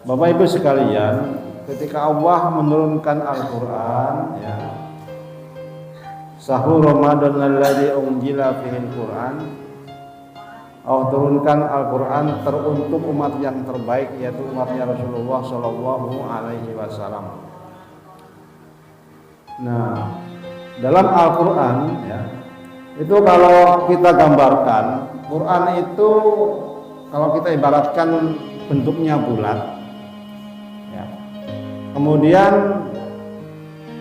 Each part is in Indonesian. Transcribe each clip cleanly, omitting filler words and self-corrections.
Bapak Ibu sekalian, ketika Allah menurunkan Al-Quran, ya, Sahur Ramadan alladzi unzila fihil Quran, Allah turunkan Al-Quran teruntuk umat yang terbaik, yaitu umatnya Rasulullah Shallallahu Alaihi Wasallam. Nah, dalam Al-Quran, ya, itu kalau kita gambarkan, Quran itu kalau kita ibaratkan bentuknya bulat, ya. Kemudian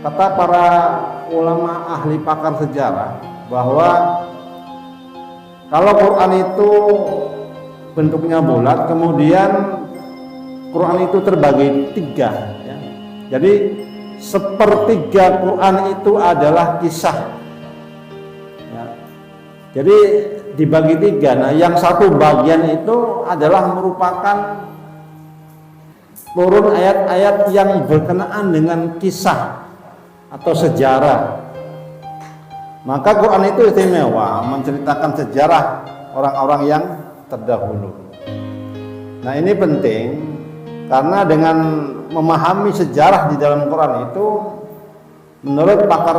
kata para ulama ahli pakar sejarah bahwa kalau Quran itu bentuknya bulat, kemudian Quran itu terbagi tiga, ya. Jadi sepertiga Quran itu adalah kisah, ya. Jadi dibagi tiga. Nah, yang satu bagian itu adalah merupakan turun ayat-ayat yang berkenaan dengan kisah atau sejarah. Maka Quran itu istimewa, menceritakan sejarah orang-orang yang terdahulu. Nah, ini penting karena dengan memahami sejarah di dalam Quran itu, menurut pakar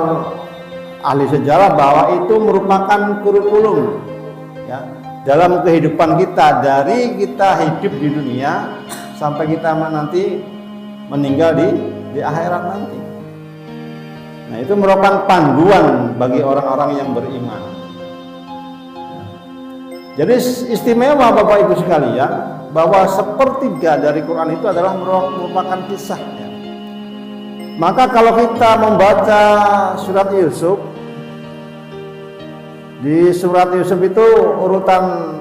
ahli sejarah, bahwa itu merupakan kurikulum, ya, dalam kehidupan kita, dari kita hidup di dunia sampai kita nanti meninggal di akhirat nanti. Nah, itu merupakan panduan bagi orang-orang yang beriman. Jadi istimewa Bapak Ibu sekalian, bahwa sepertiga dari Quran itu adalah merupakan kisah, ya. Maka kalau kita membaca surat Yusuf, di surat Yusuf itu urutan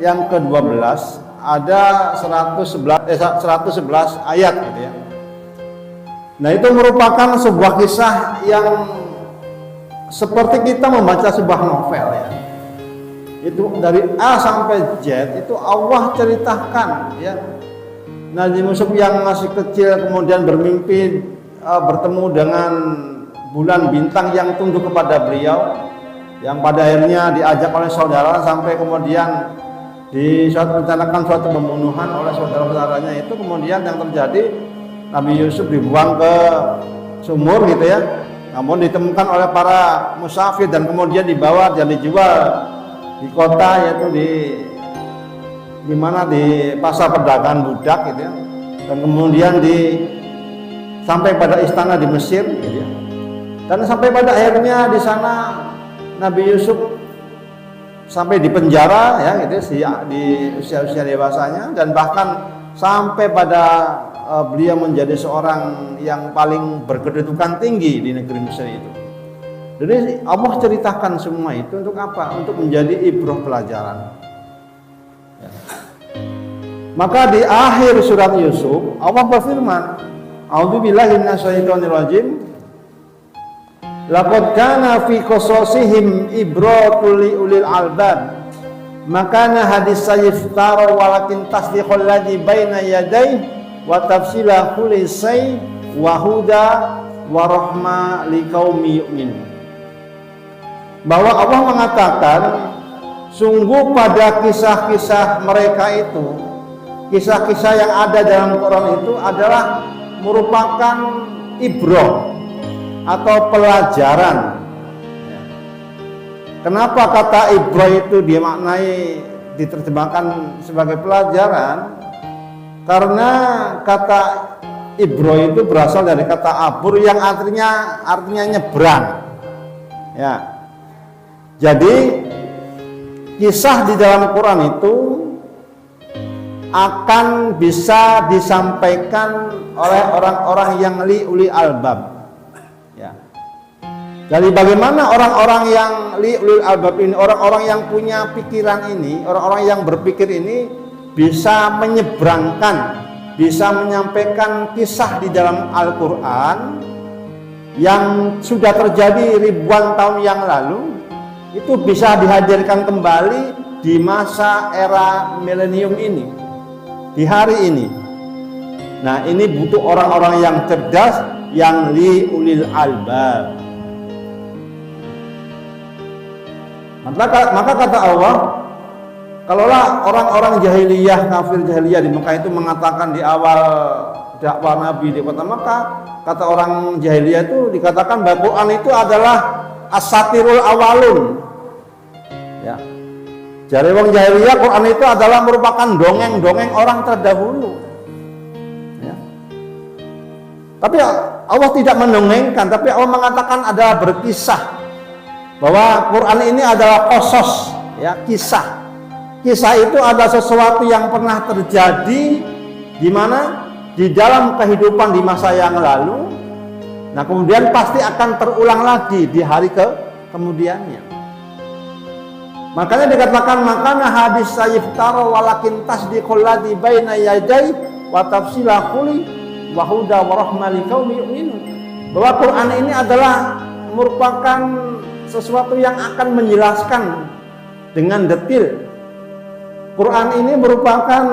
yang ke-12 ada 111 ayat, gitu ya. Nah, itu merupakan sebuah kisah yang seperti kita membaca sebuah novel, ya. Itu dari A sampai Z itu Allah ceritakan, ya. Nabi Yusuf yang masih kecil kemudian bermimpi bertemu dengan bulan bintang yang tunduk kepada beliau, yang pada akhirnya diajak oleh saudara sampai kemudian direncanakan suatu pembunuhan oleh saudara-saudaranya. Itu kemudian yang terjadi, Nabi Yusuf dibuang ke sumur, gitu ya. Namun ditemukan oleh para musafir dan kemudian dibawa dan dijual di kota, yaitu di mana di pasar perdagangan budak, gitu ya. Dan kemudian sampai pada istana di Mesir, gitu ya. Dan sampai pada akhirnya di sana Nabi Yusuf sampai di penjara, ya, gitu ya, di usia-usia dewasanya, dan bahkan sampai pada beliau menjadi seorang yang paling berkedudukan tinggi di negeri Mesir itu. Jadi Allah ceritakan semua itu untuk apa? Untuk menjadi ibrah pelajaran, ya. Maka di akhir surat Yusuf Allah berfirman, A'udzubillahi minasyaitonirrajim, laqad kana fi qasasihim ibratul liulil albab, makana hadis sayftara walakin tasdiqul ladzi baina yadayhi wa tafsila kulli syai' wa huda wa rahma liqaumi yu'minun. Bahwa Allah mengatakan, sungguh pada kisah-kisah mereka itu, kisah-kisah yang ada dalam Quran itu adalah merupakan ibrah atau pelajaran. Kenapa kata ibrah itu dimaknai, diterjemahkan sebagai pelajaran? Karena kata ibrah itu berasal dari kata abur yang artinya nyebrang, ya. Jadi kisah di dalam Quran itu akan bisa disampaikan oleh orang-orang yang liuli albab, ya. Jadi bagaimana orang-orang yang liuli albab ini, orang-orang yang punya pikiran ini, orang-orang yang berpikir ini bisa menyeberangkan, bisa menyampaikan kisah di dalam Al-Quran yang sudah terjadi ribuan tahun yang lalu, itu bisa dihadirkan kembali di masa era milenium ini, di hari ini. Nah, ini butuh orang-orang yang cerdas, yang liulil albab. Maka kata Allah, Kalaulah orang-orang jahiliyah, kafir jahiliyah di Mekah itu mengatakan di awal dakwah Nabi di kota Mekah, kata orang jahiliyah itu dikatakan bahwa Quran itu adalah asatirul awalun. Ya. Jadi orang jahiliyah, Quran itu adalah merupakan dongeng-dongeng orang terdahulu. Ya. Tapi Allah tidak mendongengkan, tapi Allah mengatakan ada berkisah bahwa Quran ini adalah qasas, ya, kisah. Kisah itu ada sesuatu yang pernah terjadi di mana di dalam kehidupan di masa yang lalu. Nah, kemudian pasti akan terulang lagi di hari kemudiannya. Makanya dikatakan makana hadis sayyiftaro walakin tasdiqul ladzi baina yadai wa tafsila kulli wa huda wa rahmah liqaumi yu'minun. Bahwa Quran ini adalah merupakan sesuatu yang akan menjelaskan dengan detil. Quran ini merupakan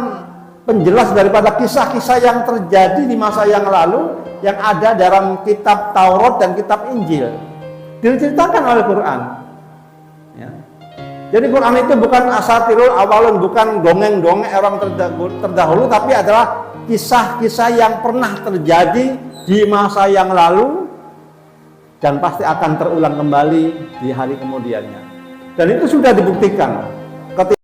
penjelas daripada kisah-kisah yang terjadi di masa yang lalu yang ada dalam kitab Taurat dan kitab Injil. Diceritakan oleh Quran. Ya. Jadi Quran itu bukan asatirul awalun, bukan dongeng-dongeng orang terdahulu, tapi adalah kisah-kisah yang pernah terjadi di masa yang lalu dan pasti akan terulang kembali di hari kemudiannya. Dan itu sudah dibuktikan.